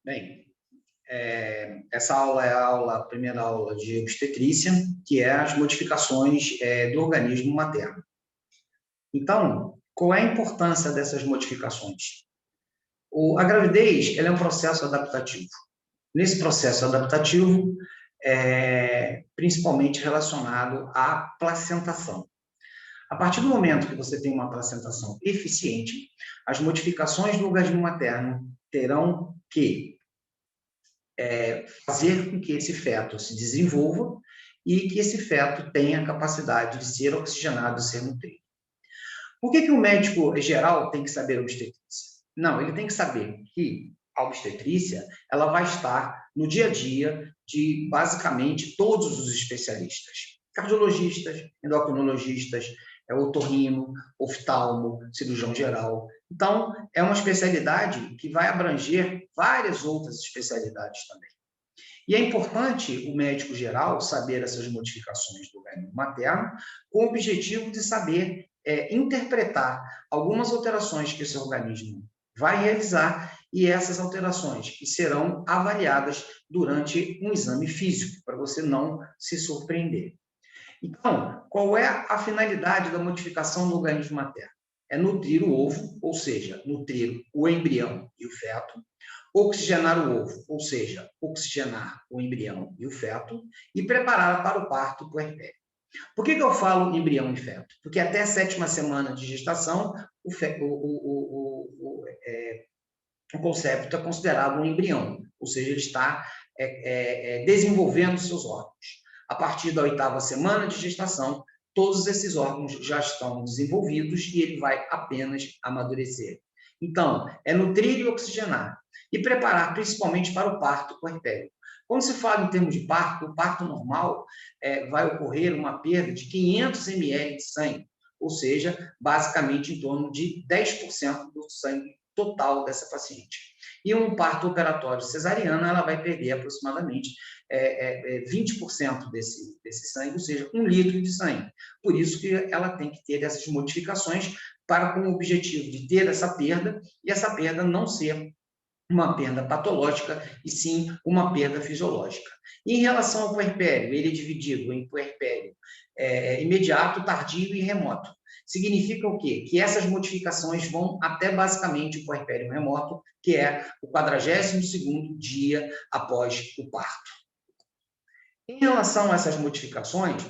Bem, essa aula é a primeira aula de obstetrícia, que é as modificações do organismo materno. Então, qual é a importância dessas modificações? A gravidez ela é um processo adaptativo. Nesse processo adaptativo, principalmente relacionado à placentação. A partir do momento que você tem uma placentação eficiente, as modificações do organismo materno terão que fazer com que esse feto se desenvolva e que esse feto tenha a capacidade de ser oxigenado e ser nutrido. Por que o médico geral tem que saber obstetrícia? Não, ele tem que saber que a obstetrícia ela vai estar no dia a dia de, basicamente, todos os especialistas. Cardiologistas, endocrinologistas, otorrino, oftalmo, cirurgião geral. Então, é uma especialidade que vai abranger várias outras especialidades também. E é importante o médico geral saber essas modificações do organismo materno com o objetivo de saber interpretar algumas alterações que esse organismo vai realizar e essas alterações que serão avaliadas durante um exame físico, para você não se surpreender. Então, qual é a finalidade da modificação do organismo materno? É nutrir o ovo, ou seja, nutrir o embrião e o feto, oxigenar o ovo, ou seja, oxigenar o embrião e o feto, e preparar para o parto puerpério. Por que eu falo embrião e feto? Porque até a 7ª semana de gestação, o concepto é considerado um embrião, ou seja, ele está desenvolvendo seus órgãos. A partir da 8ª semana de gestação, todos esses órgãos já estão desenvolvidos e ele vai apenas amadurecer. Então, é nutrir e oxigenar e preparar principalmente para o parto puerpério. Quando se fala em termos de parto, o parto normal vai ocorrer uma perda de 500 ml de sangue, ou seja, basicamente em torno de 10% do sangue total dessa paciente. E um parto operatório cesariano, ela vai perder aproximadamente 20% desse sangue, ou seja, 1 litro de sangue. Por isso que ela tem que ter essas modificações para com o objetivo de ter essa perda, e essa perda não ser uma perda patológica, e sim uma perda fisiológica. Em relação ao puerpério, ele é dividido em puerpério imediato, tardio e remoto. Significa o quê? Que essas modificações vão até basicamente o puerpério remoto, que é o 42º dia após o parto. Em relação a essas modificações,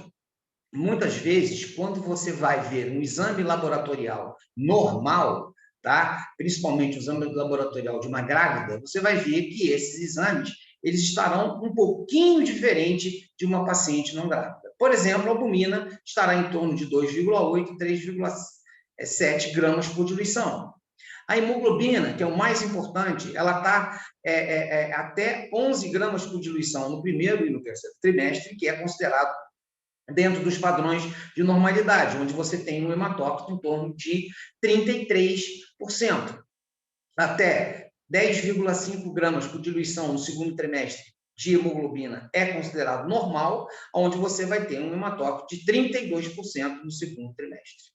muitas vezes, quando você vai ver um exame laboratorial normal, tá? Principalmente o exame laboratorial de uma grávida, você vai ver que esses exames eles estarão um pouquinho diferente de uma paciente não grávida. Por exemplo, a albumina estará em torno de 2,8 e 3,7 gramas por diluição. A hemoglobina, que é o mais importante, ela está até 11 gramas por diluição no primeiro e no terceiro trimestre, que é considerado dentro dos padrões de normalidade, onde você tem um hematócrito em torno de 33%. Até 10,5 gramas por diluição no segundo trimestre de hemoglobina é considerado normal, onde você vai ter um hematócrito de 32% no segundo trimestre.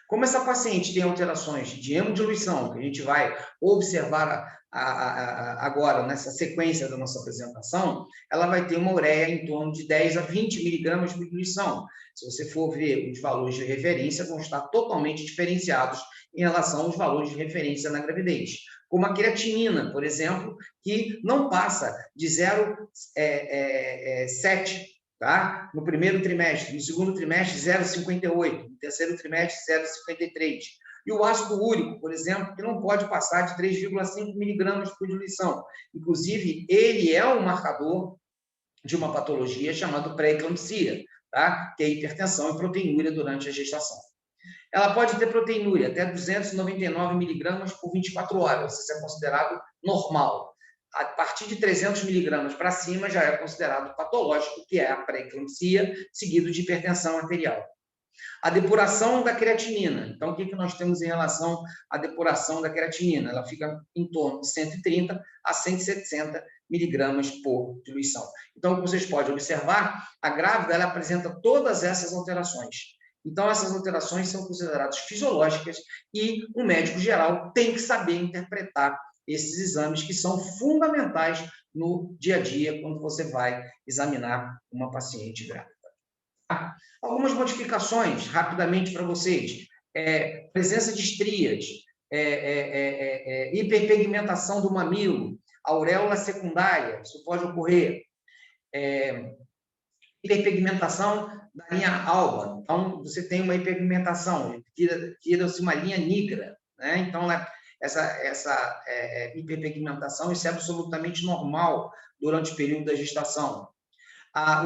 Como essa paciente tem alterações de hemodiluição, que a gente vai observar agora nessa sequência da nossa apresentação, ela vai ter uma ureia em torno de 10 a 20 miligramas por diluição. Se você for ver os valores de referência, vão estar totalmente diferenciados em relação aos valores de referência na gravidez. Como a creatinina, por exemplo, que não passa de 0,7, tá? No primeiro trimestre, no segundo trimestre, 0,58, no terceiro trimestre, 0,53. E o ácido úrico, por exemplo, que não pode passar de 3,5 miligramas por diluição. Inclusive, ele é um marcador de uma patologia chamada pré-eclampsia, tá? Que é hipertensão e proteinúria durante a gestação. Ela pode ter proteinúria até 299 miligramas por 24 horas, isso é considerado normal. A partir de 300 miligramas para cima já é considerado patológico, que é a pré-eclampsia, seguido de hipertensão arterial. A depuração da creatinina. Então, o que nós temos em relação à depuração da creatinina? Ela fica em torno de 130 a 160 miligramas por diluição. Então, como vocês podem observar, a grávida ela apresenta todas essas alterações. Então, essas alterações são consideradas fisiológicas e o médico geral tem que saber interpretar esses exames que são fundamentais no dia a dia, quando você vai examinar uma paciente grávida. Algumas modificações, rapidamente para vocês. Presença de estrias, hiperpigmentação do mamilo, auréola secundária, isso pode ocorrer. Hiperpigmentação da linha alba. Então, você tem uma hiperpigmentação, tira-se uma linha negra, né? Então, essa hiperpigmentação, isso é absolutamente normal durante o período da gestação.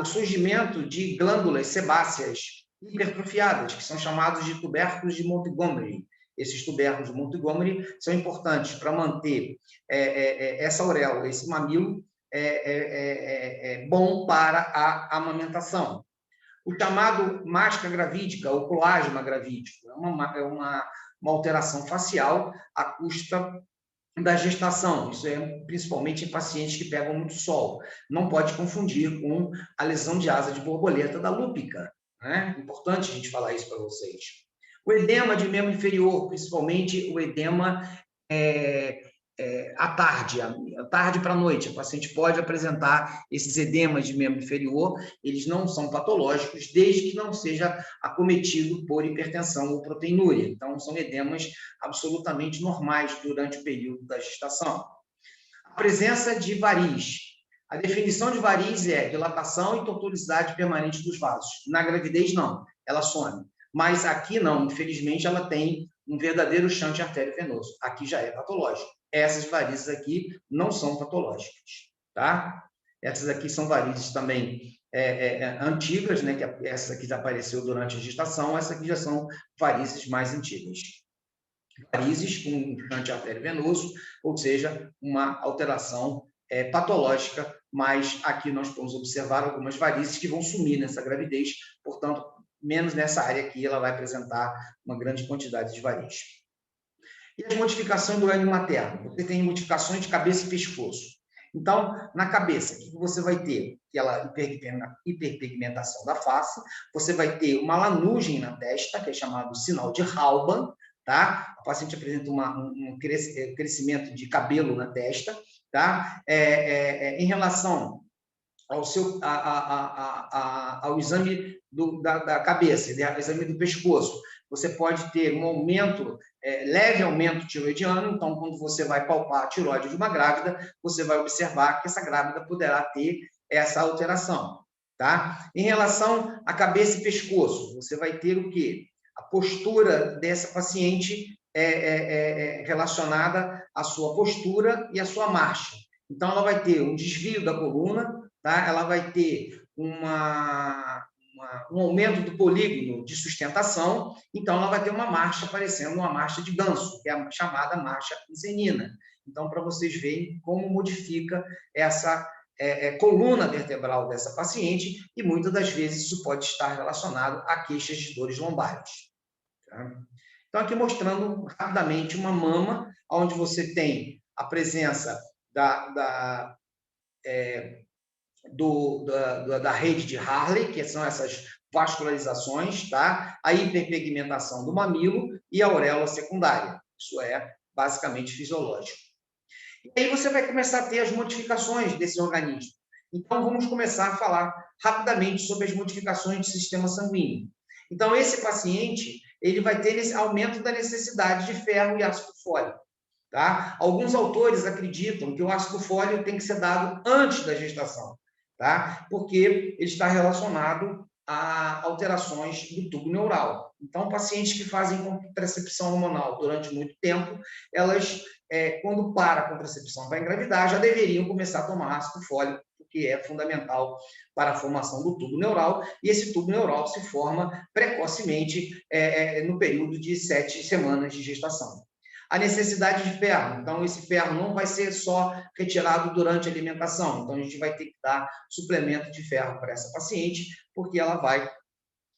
O surgimento de glândulas sebáceas hipertrofiadas, que são chamados de tubérculos de Montgomery. Esses tubérculos de Montgomery são importantes para manter essa auréola, esse mamilo, bom para a amamentação. O chamado máscara gravídica, ou colágeno gravídico, é uma alteração facial à custa da gestação. Isso é principalmente em pacientes que pegam muito sol. Não pode confundir com a lesão de asa de borboleta da lúpica, né? Importante a gente falar isso para vocês. O edema de membro inferior, principalmente o edema à tarde para a noite. A paciente pode apresentar esses edemas de membro inferior, eles não são patológicos, desde que não seja acometido por hipertensão ou proteinúria. Então, são edemas absolutamente normais durante o período da gestação. A presença de variz. A definição de variz é dilatação e tortuosidade permanente dos vasos. Na gravidez, não, ela some. Mas aqui não, infelizmente, ela tem um verdadeiro shunt artério-venoso. Aqui já é patológico. Essas varizes aqui não são patológicas, tá? Essas aqui são varizes também antigas, né? Que essa aqui já apareceu durante a gestação, essa aqui já são varizes mais antigas. Varizes com shunt artério-venoso, ou seja, uma alteração patológica, mas aqui nós podemos observar algumas varizes que vão sumir nessa gravidez, portanto, menos nessa área aqui, ela vai apresentar uma grande quantidade de variz. E as modificações do ânimo materno? Você tem modificações de cabeça e pescoço. Então, na cabeça, o que você vai ter? Aquela hiperpigmentação da face, você vai ter uma lanugem na testa, que é chamado sinal de Halban, tá? A paciente apresenta um crescimento de cabelo na testa, tá? Em relação ao exame da cabeça, o exame do pescoço, você pode ter um aumento, leve aumento tiroidiano. Então, quando você vai palpar a tiroide de uma grávida, você vai observar que essa grávida poderá ter essa alteração, tá? Em relação à cabeça e pescoço, você vai ter o quê? A postura dessa paciente relacionada à sua postura e à sua marcha. Então, ela vai ter um desvio da coluna, tá? Ela vai ter um aumento do polígono de sustentação, então ela vai ter uma marcha parecendo uma marcha de ganso, que é a chamada marcha insenina. Então, para vocês verem como modifica essa coluna vertebral dessa paciente, e muitas das vezes isso pode estar relacionado a queixas de dores lombares. Tá? Então, aqui mostrando rapidamente uma mama, onde você tem a presença da rede de Harley, que são essas vascularizações, tá? A hiperpigmentação do mamilo e a auréola secundária. Isso é basicamente fisiológico. E aí você vai começar a ter as modificações desse organismo. Então, vamos começar a falar rapidamente sobre as modificações do sistema sanguíneo. Então, esse paciente, ele vai ter esse aumento da necessidade de ferro e ácido fólico. Tá? Alguns autores acreditam que o ácido fólico tem que ser dado antes da gestação, tá? Porque ele está relacionado a alterações do tubo neural. Então, pacientes que fazem contracepção hormonal durante muito tempo, elas, quando para a contracepção para engravidar, já deveriam começar a tomar ácido fólico, que é fundamental para a formação do tubo neural, e esse tubo neural se forma precocemente no período de 7 semanas de gestação. A necessidade de ferro. Então, esse ferro não vai ser só retirado durante a alimentação. Então, a gente vai ter que dar suplemento de ferro para essa paciente, porque ela vai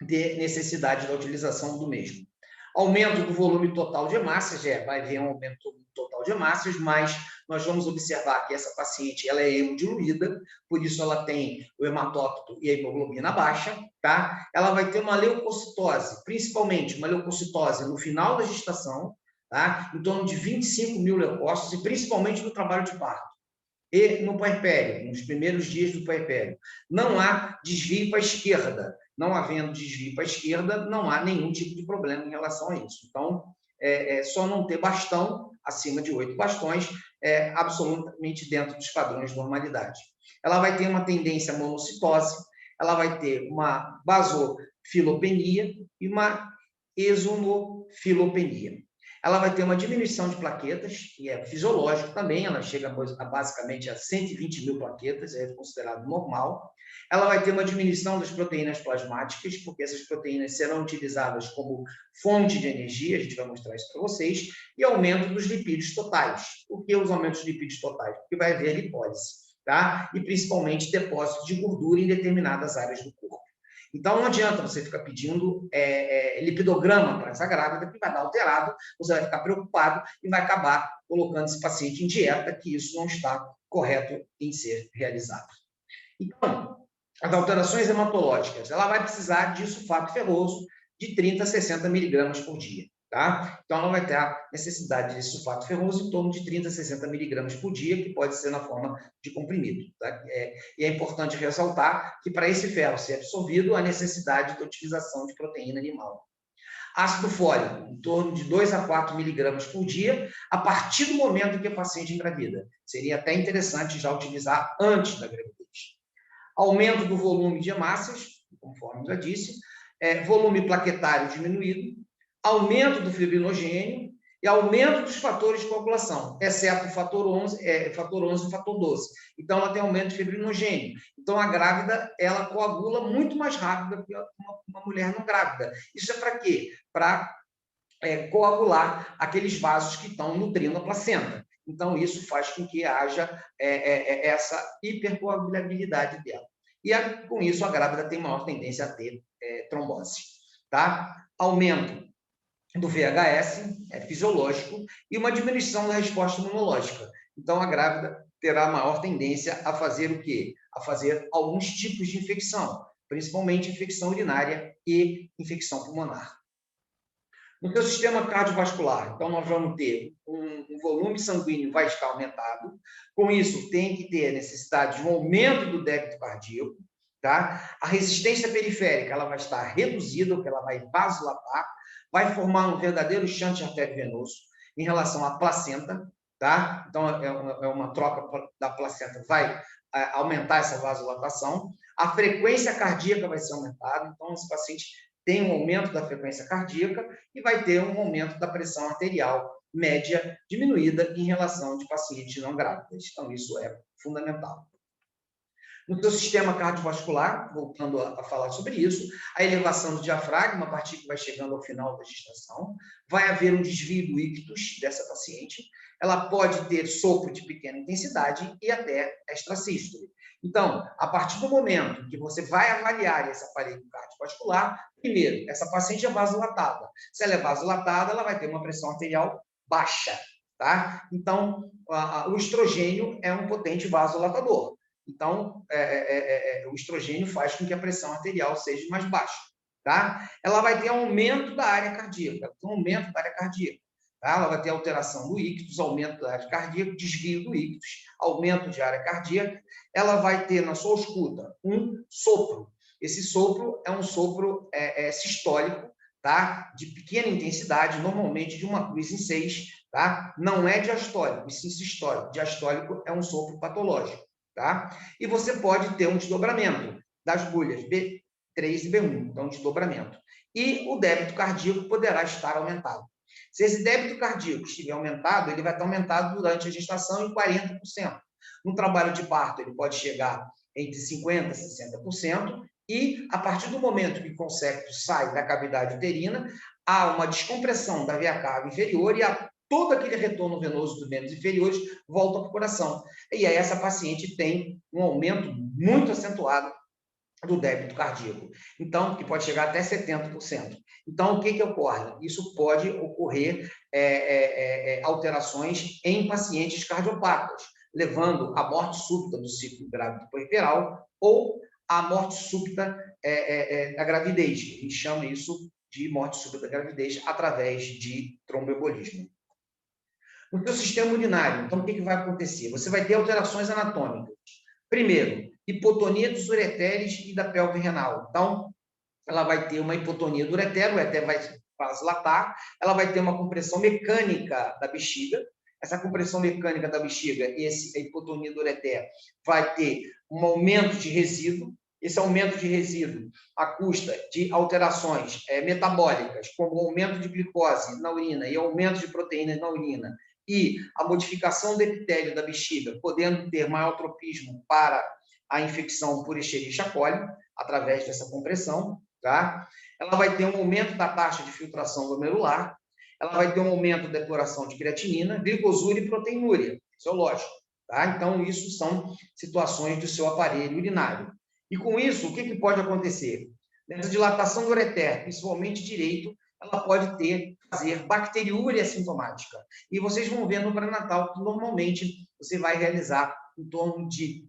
ter necessidade da utilização do mesmo. Aumento do volume total de hemácias, vai haver um aumento total de hemácias, mas nós vamos observar que essa paciente ela é hemodiluída, por isso ela tem o hematócrito e a hemoglobina baixa, tá? Ela vai ter uma leucocitose, principalmente uma leucocitose no final da gestação, tá? Em torno de 25 mil leucócitos, e principalmente no trabalho de parto e no puerpério, nos primeiros dias do puerpério. Não há desvio para a esquerda. Não havendo desvio para a esquerda, não há nenhum tipo de problema em relação a isso. Então, só não ter bastão, acima de 8 bastões, absolutamente dentro dos padrões de normalidade. Ela vai ter uma tendência à monocitose, ela vai ter uma basofilopenia e uma eosinofilopenia. Ela vai ter uma diminuição de plaquetas, que é fisiológico também, ela chega basicamente a 120 mil plaquetas, é considerado normal. Ela vai ter uma diminuição das proteínas plasmáticas, porque essas proteínas serão utilizadas como fonte de energia, a gente vai mostrar isso para vocês, e aumento dos lipídios totais. Por que os aumentos de lipídios totais? Porque vai haver lipólise, tá? E principalmente depósito de gordura em determinadas áreas do corpo. Então, não adianta você ficar pedindo lipidograma para essa grávida, que vai dar alterado, você vai ficar preocupado e vai acabar colocando esse paciente em dieta, que isso não está correto em ser realizado. Então, as alterações hematológicas, ela vai precisar de sulfato ferroso de 30 a 60 miligramas por dia. Tá? Então, ela vai ter a necessidade de sulfato ferroso em torno de 30 a 60 miligramas por dia, que pode ser na forma de comprimido. Tá? E é importante ressaltar que, para esse ferro ser absorvido, há necessidade de utilização de proteína animal. Ácido fólico, em torno de 2 a 4 miligramas por dia, a partir do momento em que a paciente engravida. Seria até interessante já utilizar antes da gravidez. Aumento do volume de hemácias, conforme já disse, volume plaquetário diminuído, aumento do fibrinogênio e aumento dos fatores de coagulação, exceto o fator 11 e o fator 12. Então, ela tem aumento de fibrinogênio. Então, a grávida, ela coagula muito mais rápido do que uma mulher não grávida. Isso é para quê? Para coagular aqueles vasos que estão nutrindo a placenta. Então, isso faz com que haja essa hipercoagulabilidade dela. E, com isso, a grávida tem maior tendência a ter trombose. Tá? Aumento do VHS, fisiológico, e uma diminuição da resposta imunológica. Então, a grávida terá maior tendência a fazer o quê? A fazer alguns tipos de infecção, principalmente infecção urinária e infecção pulmonar. No seu sistema cardiovascular, então, nós vamos ter um volume sanguíneo vai estar aumentado. Com isso, tem que ter a necessidade de um aumento do débito cardíaco. Tá? A resistência periférica ela vai estar reduzida, porque ela vai vasodilatar, vai formar um verdadeiro shunt arteriovenoso em relação à placenta. Tá? Então, é uma troca da placenta, vai aumentar essa vasodilatação. A frequência cardíaca vai ser aumentada, então, esse paciente tem um aumento da frequência cardíaca e vai ter um aumento da pressão arterial média diminuída em relação de pacientes não grávidas. Então, isso é fundamental. No seu sistema cardiovascular, voltando a falar sobre isso, a elevação do diafragma, a partir que vai chegando ao final da gestação, vai haver um desvio do ictus dessa paciente, ela pode ter sopro de pequena intensidade e até extrasístole. Então, a partir do momento que você vai avaliar esse aparelho cardiovascular, primeiro, essa paciente é vasodilatada. Se ela é vasodilatada, ela vai ter uma pressão arterial baixa, tá? Então, o estrogênio é um potente vasodilatador. Então, o estrogênio faz com que a pressão arterial seja mais baixa, tá? Ela vai ter aumento da área cardíaca, tá? Ela vai ter alteração do ictus, aumento da área cardíaca, desvio do ictus, aumento de área cardíaca. Ela vai ter na sua ausculta um sopro. Esse sopro é um sopro sistólico, tá? De pequena intensidade, normalmente de uma cruz em 6, tá? Não é diastólico, e sim sistólico. Diastólico é um sopro patológico. Tá? E você pode ter um desdobramento das bolhas B3 e B1, então desdobramento. E o débito cardíaco poderá estar aumentado. Se esse débito cardíaco estiver aumentado, ele vai estar aumentado durante a gestação em 40%. No trabalho de parto, ele pode chegar entre 50% e 60%, e a partir do momento que o consecto sai da cavidade uterina, há uma descompressão da veia cava inferior e todo aquele retorno venoso dos membros inferiores volta para o coração. E aí essa paciente tem um aumento muito acentuado do débito cardíaco. Então, que pode chegar até 70%. Então, o que ocorre? Isso pode ocorrer alterações em pacientes cardiopatas, levando à morte súbita do ciclo grávido puerperal ou à morte súbita da gravidez. A gente chama isso de morte súbita da gravidez através de tromboembolismo. No seu sistema urinário, então, o que vai acontecer? Você vai ter alterações anatômicas. Primeiro, hipotonia dos ureteres e da pelve renal. Então, ela vai ter uma hipotonia do ureter, o ureter vai vasodilatar, ela vai ter uma compressão mecânica da bexiga. Essa compressão mecânica da bexiga, a hipotonia do ureter, vai ter um aumento de resíduo. Esse aumento de resíduo à custa de alterações metabólicas, como o aumento de glicose na urina e aumento de proteínas na urina, e a modificação do epitélio da bexiga, podendo ter maior tropismo para a infecção por Escherichia coli, através dessa compressão, tá? Ela vai ter um aumento da taxa de filtração glomerular, ela vai ter um aumento da depuração de creatinina, glicosúria e proteinúria, isso é lógico, tá? Então, isso são situações do seu aparelho urinário. E com isso, o que pode acontecer? Nessa dilatação do ureter, principalmente direito, ela pode fazer bacteriúria sintomática. E vocês vão ver no pré-natal que normalmente você vai realizar em torno de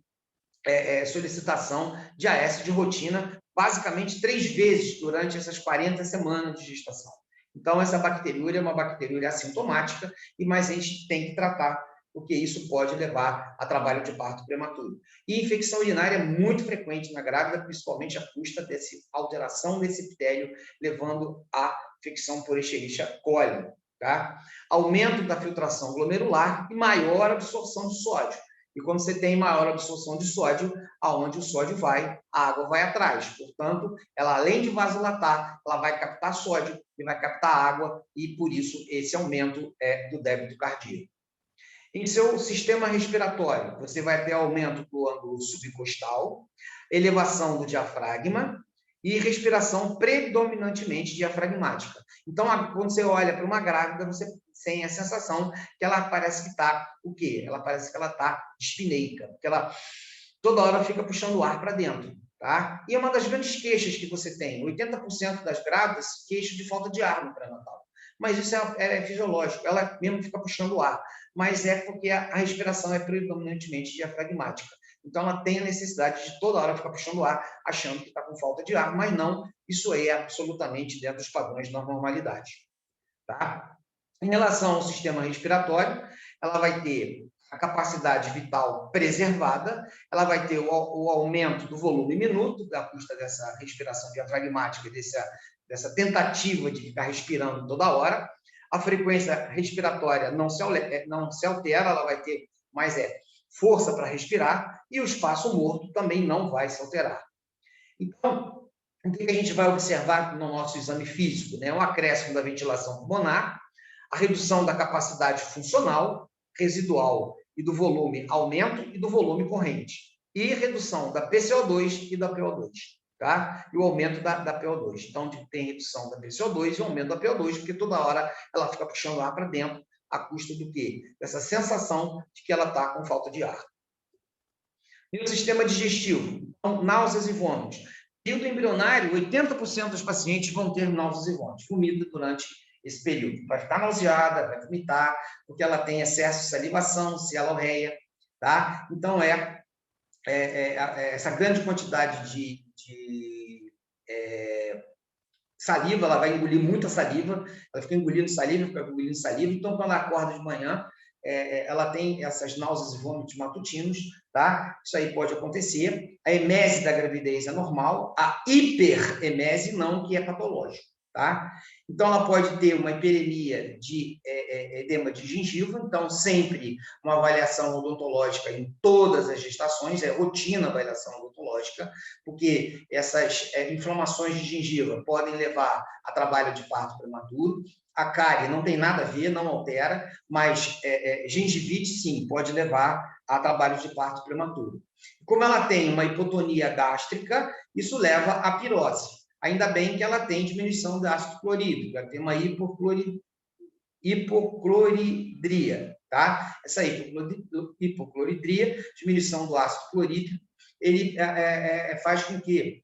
solicitação de AS de rotina, basicamente 3 vezes durante essas 40 semanas de gestação. Então, essa bacteriúria é uma bacteriúria assintomática, mas a gente tem que tratar, porque isso pode levar a trabalho de parto prematuro. E infecção urinária é muito frequente na grávida, principalmente à custa dessa alteração desse epitélio, levando à infecção por Escherichia coli. Tá? Aumento da filtração glomerular e maior absorção de sódio. E quando você tem maior absorção de sódio, aonde o sódio vai, a água vai atrás. Portanto, ela, além de vasodilatar, ela vai captar sódio e vai captar água, e por isso esse aumento do débito cardíaco. Em seu sistema respiratório, você vai ter aumento do ângulo subcostal, elevação do diafragma e respiração predominantemente diafragmática. Então, quando você olha para uma grávida, você tem a sensação que ela parece que está o quê? Ela parece que ela está espineica, porque ela toda hora fica puxando o ar para dentro. Tá? E é uma das grandes queixas que você tem. 80% das grávidas queixam de falta de ar no pré-natal. Mas isso é fisiológico, ela mesmo fica puxando o ar. Mas é porque a respiração é predominantemente diafragmática. Então, ela tem a necessidade de toda hora ficar puxando o ar, achando que está com falta de ar, mas não, isso é absolutamente dentro dos padrões da normalidade. Tá? Em relação ao sistema respiratório, ela vai ter a capacidade vital preservada, ela vai ter o aumento do volume minuto, da custa dessa respiração diafragmática, dessa tentativa de ficar respirando toda hora. A frequência respiratória não se altera, ela vai ter mais força para respirar, e o espaço morto também não vai se alterar. Então, o que a gente vai observar no nosso exame físico? Né? O acréscimo da ventilação pulmonar, a redução da capacidade funcional, residual e do volume aumento e do volume corrente. E redução da PCO2 e da PO2. Tá? E o aumento da PO2. Então, tem redução da PCO2 e o aumento da PO2, porque toda hora ela fica puxando ar para dentro, à custa do quê? Dessa sensação de que ela está com falta de ar. E o sistema digestivo? Então, náuseas e vômitos. Período embrionário, 80% dos pacientes vão ter náuseas e vômitos, vomita durante esse período. Vai ficar nauseada, vai vomitar, porque ela tem excesso de salivação, cialorreia, tá? Então, essa grande quantidade de saliva, ela vai engolir muita saliva, ela fica engolindo saliva, então, quando ela acorda de manhã, ela tem essas náuseas e vômitos matutinos, tá? Isso aí pode acontecer. A emese da gravidez é normal, a hiperemese não, que é patológico, tá? Então, ela pode ter uma hiperemia de edema de gengiva, então, sempre uma avaliação odontológica em todas as gestações, é rotina a avaliação odontológica, porque essas inflamações de gengiva podem levar a trabalho de parto prematuro. A cárie não tem nada a ver, não altera, mas gengivite, sim, pode levar a trabalho de parto prematuro. Como ela tem uma hipotonia gástrica, isso leva à pirose. Ainda bem que ela tem diminuição do ácido clorídrico, ela tem uma hipocloridria, tá? Essa hipocloridria, diminuição do ácido clorídrico, ele faz com que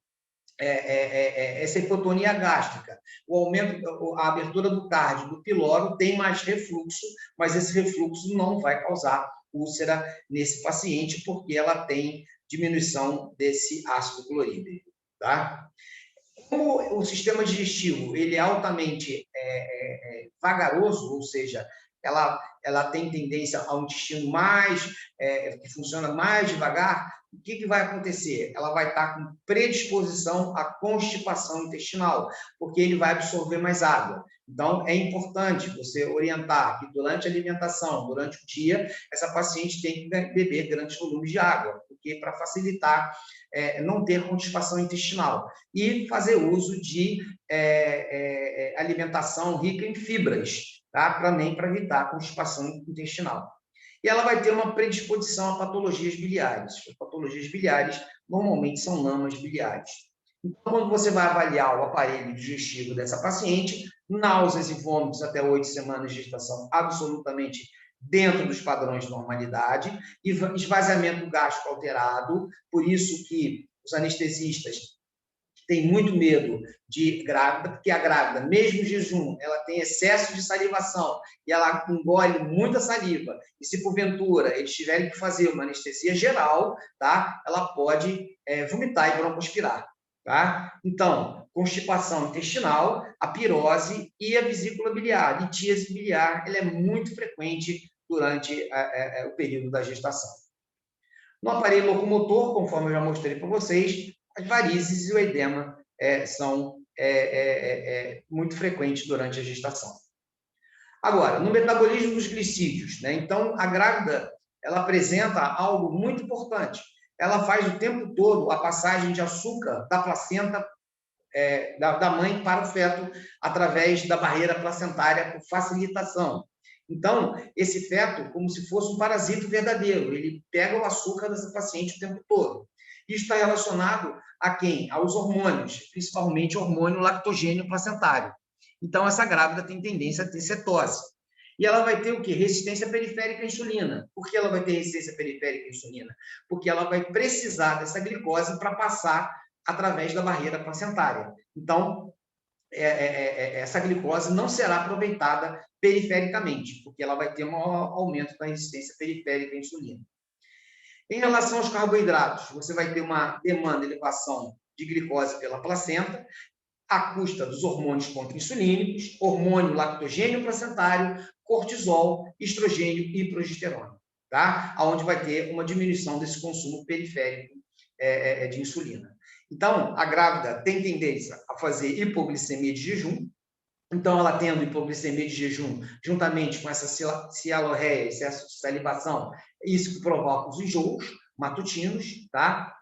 essa hipotonia gástrica, o aumento, a abertura do cardio, do piloro, tem mais refluxo, mas esse refluxo não vai causar úlcera nesse paciente, porque ela tem diminuição desse ácido clorídrico, tá? Como o sistema digestivo ele é altamente vagaroso, ou seja, ela tem tendência a um intestino mais, que funciona mais devagar, o que vai acontecer? Ela vai estar com predisposição à constipação intestinal, porque ele vai absorver mais água. Então, é importante você orientar que durante a alimentação, durante o dia, essa paciente tem que beber grandes volumes de água, porque para facilitar não ter constipação intestinal. E fazer uso de alimentação rica em fibras, tá? Para evitar constipação intestinal. E ela vai ter uma predisposição a patologias biliares. As patologias biliares normalmente são lamas biliares. Então, quando você vai avaliar o aparelho digestivo dessa paciente, náuseas e vômitos até 8 semanas de gestação absolutamente dentro dos padrões de normalidade, e esvaziamento gástrico alterado, por isso que os anestesistas tem muito medo de grávida, porque a grávida, mesmo em jejum, ela tem excesso de salivação e ela engole muita saliva. E se, porventura, eles tiverem que fazer uma anestesia geral, tá? Ela pode vomitar e broncoaspirar. Tá? Então, constipação intestinal, a pirose e a vesícula biliar, litíase biliar, ela é muito frequente durante o período da gestação. No aparelho locomotor, conforme eu já mostrei para vocês, as varizes e o edema são muito frequentes durante a gestação. Agora, no metabolismo dos glicídios, né? Então, a grávida, ela apresenta algo muito importante. Ela faz o tempo todo a passagem de açúcar da placenta da mãe para o feto através da barreira placentária por facilitação. Então, esse feto, como se fosse um parasita verdadeiro, ele pega o açúcar dessa paciente o tempo todo. Isso está relacionado a quem? Aos hormônios, principalmente o hormônio lactogênio placentário. Então, essa grávida tem tendência a ter cetose. E ela vai ter o quê? Resistência periférica à insulina. Por que ela vai ter resistência periférica à insulina? Porque ela vai precisar dessa glicose para passar através da barreira placentária. Então, essa glicose não será aproveitada perifericamente, porque ela vai ter um aumento da resistência periférica à insulina. Em relação aos carboidratos, você vai ter uma demanda de elevação de glicose pela placenta, à custa dos hormônios contra-insulínicos, hormônio lactogênio placentário, cortisol, estrogênio e progesterona, tá? Onde vai ter uma diminuição desse consumo periférico de insulina. Então, a grávida tem tendência a fazer hipoglicemia de jejum. Então, ela tendo hipoglicemia de jejum, juntamente com essa cialorreia, excesso de salivação, isso que provoca os enjoos matutinos, tá?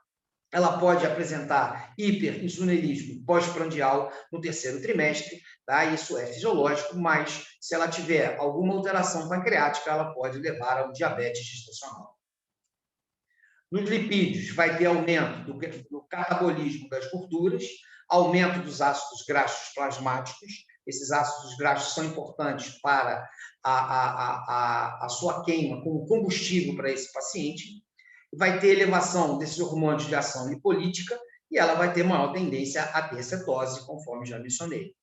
Ela pode apresentar hiperinsulinismo pós-prandial no terceiro trimestre, tá? Isso é fisiológico, mas se ela tiver alguma alteração pancreática, ela pode levar a um diabetes gestacional. Nos lipídios, vai ter aumento do catabolismo das gorduras, aumento dos ácidos graxos plasmáticos. Esses ácidos graxos são importantes para a sua queima como combustível para esse paciente. Vai ter elevação desses hormônios de ação lipolítica e ela vai ter maior tendência a ter cetose, conforme já mencionei.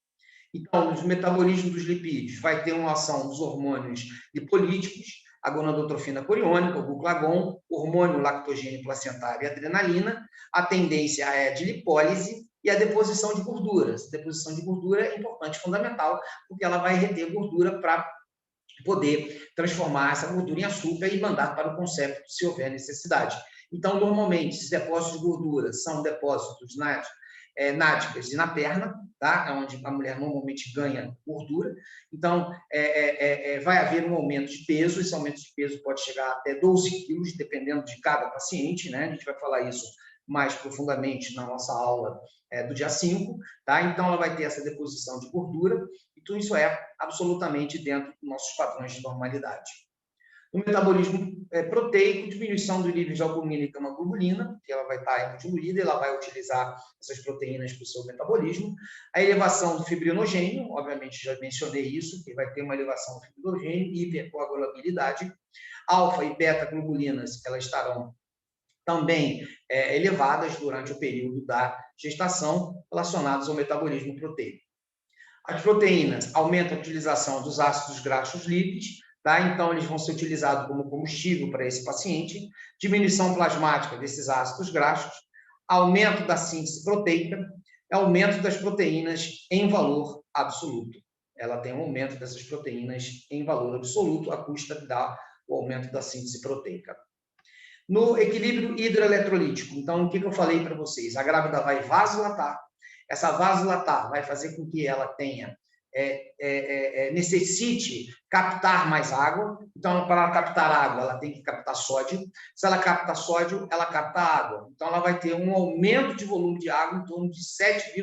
Então, nos metabolismos dos lipídios, vai ter uma ação dos hormônios lipolíticos, a gonadotrofina coriônica, o glucagon, hormônio lactogênio placentário e adrenalina. A tendência é de lipólise e a deposição de gorduras. A deposição de gordura é importante, fundamental, porque ela vai reter gordura para poder transformar essa gordura em açúcar e mandar para o concepto se houver necessidade. Então, normalmente, esses depósitos de gordura são depósitos náticas e na perna, tá? Onde a mulher normalmente ganha gordura. Então, vai haver um aumento de peso. Esse aumento de peso pode chegar até 12 quilos, dependendo de cada paciente, né? A gente vai falar isso mais profundamente na nossa aula do dia 5, tá? Então, ela vai ter essa deposição de gordura, e tudo isso é absolutamente dentro dos nossos padrões de normalidade. No metabolismo proteico, diminuição do nível de albumina e gama-globulina, que ela vai estar diluída, ela vai utilizar essas proteínas para o seu metabolismo. A elevação do fibrinogênio, obviamente já mencionei isso, que vai ter uma elevação do fibrinogênio e hipercoagulabilidade. Alfa e beta-globulinas, elas estarão também elevadas durante o período da gestação, relacionadas ao metabolismo proteico. As proteínas aumentam a utilização dos ácidos graxos lípidos, tá? Então, eles vão ser utilizados como combustível para esse paciente, diminuição plasmática desses ácidos graxos, aumento da síntese proteica, aumento das proteínas em valor absoluto. ela tem um aumento dessas proteínas em valor absoluto, à custa do aumento da síntese proteica. No equilíbrio hidroeletrolítico, então, o que eu falei para vocês? A grávida vai vasodilatar, essa vasodilatar vai fazer com que ela tenha, necessite captar mais água, então, para captar água, ela tem que captar sódio, se ela capta sódio, ela capta água, então, ela vai ter um aumento de volume de água em torno de 7,5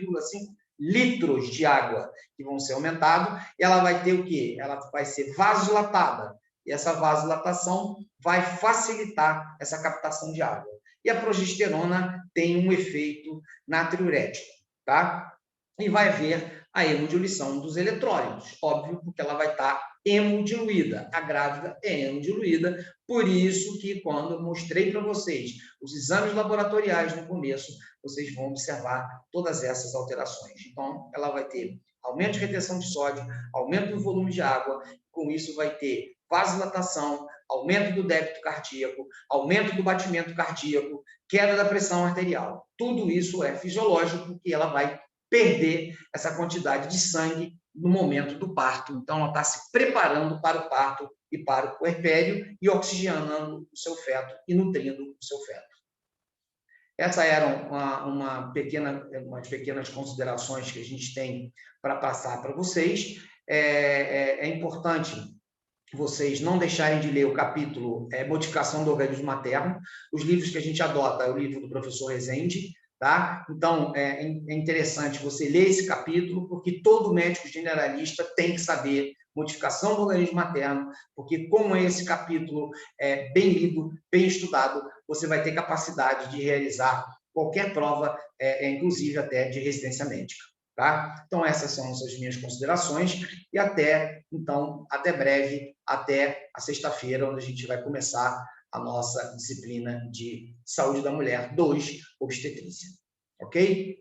litros de água que vão ser aumentados, e ela vai ter o quê? Ela vai ser vasodilatada, e essa vasodilatação vai facilitar essa captação de água. E a progesterona tem um efeito natriurético, tá? E vai haver a hemodiluição dos eletrólitos, óbvio, porque ela vai estar hemodiluída. A grávida é hemodiluída, por isso que quando eu mostrei para vocês os exames laboratoriais no começo, vocês vão observar todas essas alterações. Então, ela vai ter aumento de retenção de sódio, aumento do volume de água, com isso vai ter vasodilatação, aumento do débito cardíaco, aumento do batimento cardíaco, queda da pressão arterial. Tudo isso é fisiológico, porque ela vai perder essa quantidade de sangue no momento do parto. Então, ela está se preparando para o parto e para o puerpério e oxigenando o seu feto e nutrindo o seu feto. Essas eram umas pequenas considerações que a gente tem para passar para vocês. É importante vocês não deixarem de ler o capítulo Modificação do Organismo Materno. Os livros que a gente adota é o livro do professor Rezende, tá? Então, é interessante você ler esse capítulo, porque todo médico generalista tem que saber modificação do organismo materno, porque com esse capítulo bem lido, bem estudado, você vai ter capacidade de realizar qualquer prova, inclusive até de residência médica. Tá? Então, essas são as minhas considerações e até breve, até a sexta-feira, onde a gente vai começar a nossa disciplina de Saúde da Mulher 2, obstetrícia. Ok?